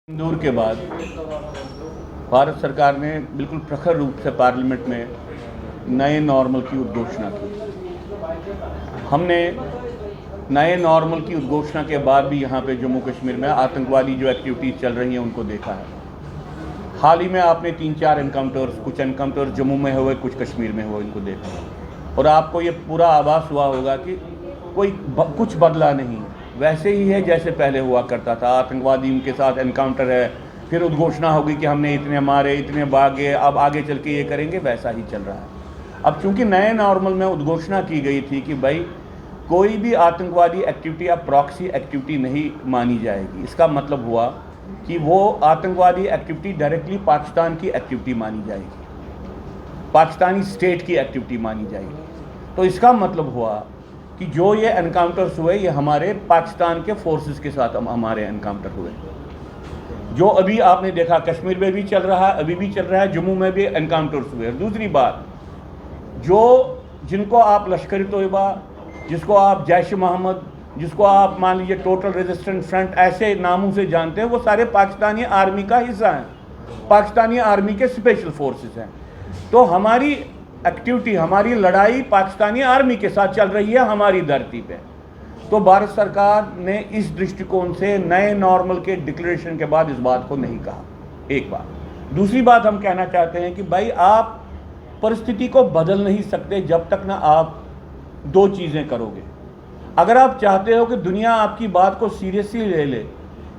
इंदौर के बाद भारत सरकार ने बिल्कुल प्रखर रूप से पार्लियामेंट में नए नॉर्मल की उद्घोषणा की। हमने नए नॉर्मल की उद्घोषणा के बाद भी यहाँ पे जम्मू कश्मीर में आतंकवादी जो एक्टिविटीज़ चल रही हैं उनको देखा है। हाल ही में आपने 3-4 एनकाउंटर्स, कुछ एनकाउंटर्स जम्मू में हुए, कुछ कश्मीर में हुए, इनको देखा और आपको ये पूरा आभास हुआ होगा कि कुछ बदला नहीं, वैसे ही है जैसे पहले हुआ करता था। आतंकवादियों के साथ एनकाउंटर है, फिर उद्घोषणा होगी कि हमने इतने मारे, इतने भागे, अब आगे चल के ये करेंगे, वैसा ही चल रहा है। अब चूंकि नए नॉर्मल में उद्घोषणा की गई थी कि भाई कोई भी आतंकवादी एक्टिविटी या प्रॉक्सी एक्टिविटी नहीं मानी जाएगी, इसका मतलब हुआ कि वो आतंकवादी एक्टिविटी डायरेक्टली पाकिस्तान की एक्टिविटी मानी जाएगी, पाकिस्तानी स्टेट की एक्टिविटी मानी जाएगी। तो इसका मतलब हुआ कि जो ये एनकाउंटर्स हुए ये हमारे पाकिस्तान के फोर्सेस के साथ हमारे एनकाउंटर हुए, जो अभी आपने देखा कश्मीर में भी चल रहा है, अभी भी चल रहा है, जम्मू में भी एनकाउंटर्स हुए। दूसरी बात, जो जिनको आप लश्कर तोयबा, जिसको आप जैश मोहम्मद, जिसको आप मान लीजिए टोटल रेजिस्टेंट फ्रंट, ऐसे नामों से जानते हैं, वो सारे पाकिस्तानी आर्मी का हिस्सा हैं, पाकिस्तानी आर्मी के स्पेशल फोर्सेस हैं। तो हमारी एक्टिविटी, हमारी लड़ाई पाकिस्तानी आर्मी के साथ चल रही है हमारी धरती पे। तो भारत सरकार ने इस दृष्टिकोण से नए नॉर्मल के डिक्लेरेशन के बाद इस बात को नहीं कहा, एक बात। दूसरी बात हम कहना चाहते हैं कि भाई आप परिस्थिति को बदल नहीं सकते जब तक ना आप दो चीज़ें करोगे। अगर आप चाहते हो कि दुनिया आपकी बात को सीरियसली ले ले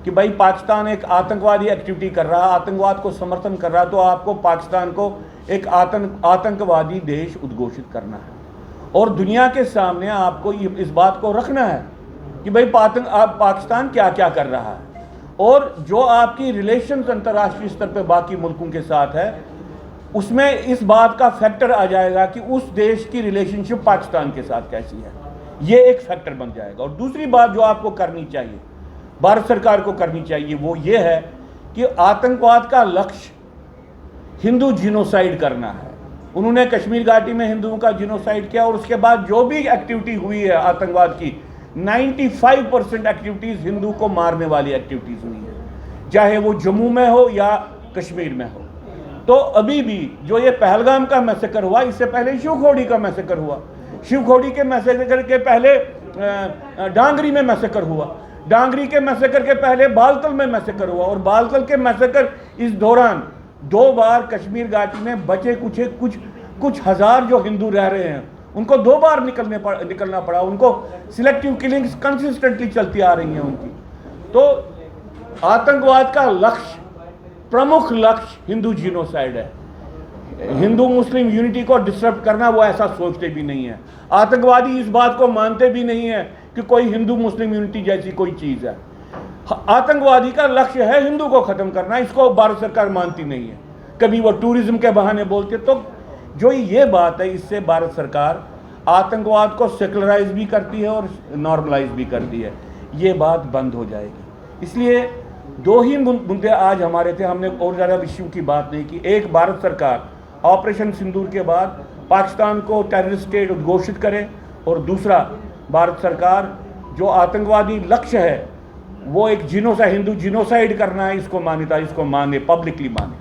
कि भाई पाकिस्तान एक आतंकवादी एक्टिविटी कर रहा, आतंकवाद को समर्थन कर रहा, तो आपको पाकिस्तान को एक आतंकवादी देश उद्घोषित करना है और दुनिया के सामने आपको इस बात को रखना है कि भाई पाकिस्तान क्या क्या कर रहा है। और जो आपकी रिलेशंस अंतर्राष्ट्रीय स्तर पर बाकी मुल्कों के साथ है, उसमें इस बात का फैक्टर आ जाएगा कि उस देश की रिलेशनशिप पाकिस्तान के साथ कैसी है, ये एक फैक्टर बन जाएगा। और दूसरी बात जो आपको करनी चाहिए, भारत सरकार को करनी चाहिए, वो ये है कि आतंकवाद का लक्ष्य हिंदू जिनोसाइड करना है। उन्होंने कश्मीर घाटी में हिंदुओं का जिनोसाइड किया और उसके बाद जो भी एक्टिविटी हुई है आतंकवाद की, 95% एक्टिविटीज़ हिंदू को मारने वाली एक्टिविटीज़ हुई है, चाहे वो जम्मू में हो या कश्मीर में हो। तो अभी भी जो ये पहलगाम का मैसेकर हुआ, इससे पहले शिवखोड़ी का मैसेकर हुआ, शिवखोड़ी के मैसेकर के पहले डांगरी में मैसेकर हुआ, डांगरी के मैसेकर के पहले बालतल में मैसेकर हुआ और बालतल के मैसेकर इस दौरान 2 बार कश्मीर घाटी में बचे कुछ हजार जो हिंदू रह रहे हैं उनको 2 बार निकलना पड़ा। उनको सिलेक्टिव किलिंग्स कंसिस्टेंटली चलती आ रही हैं उनकी। तो आतंकवाद का लक्ष्य, प्रमुख लक्ष्य हिंदू जिनोसाइड है। हिंदू मुस्लिम यूनिटी को डिस्टर्ब करना वो ऐसा सोचते भी नहीं है। आतंकवादी इस बात को मानते भी नहीं है कि कोई हिंदू मुस्लिम यूनिटी जैसी कोई चीज़ है। आतंकवादी का लक्ष्य है हिंदू को ख़त्म करना, इसको भारत सरकार मानती नहीं है। कभी वो टूरिज्म के बहाने बोलते, तो जो ये बात है, इससे भारत सरकार आतंकवाद को सेकुलराइज भी करती है और नॉर्मलाइज भी करती है। ये बात बंद हो जाएगी। इसलिए 2 ही मुद्दे आज हमारे थे, हमने और ज़्यादा इश्यू की बात नहीं की। एक, भारत सरकार ऑपरेशन सिंदूर के बाद पाकिस्तान को टेररिस्ट स्टेट उद्घोषित करे, और दूसरा, भारत सरकार जो आतंकवादी लक्ष्य है वो एक हिंदू जिनोसाइड करना है, इसको माने, पब्लिकली माने।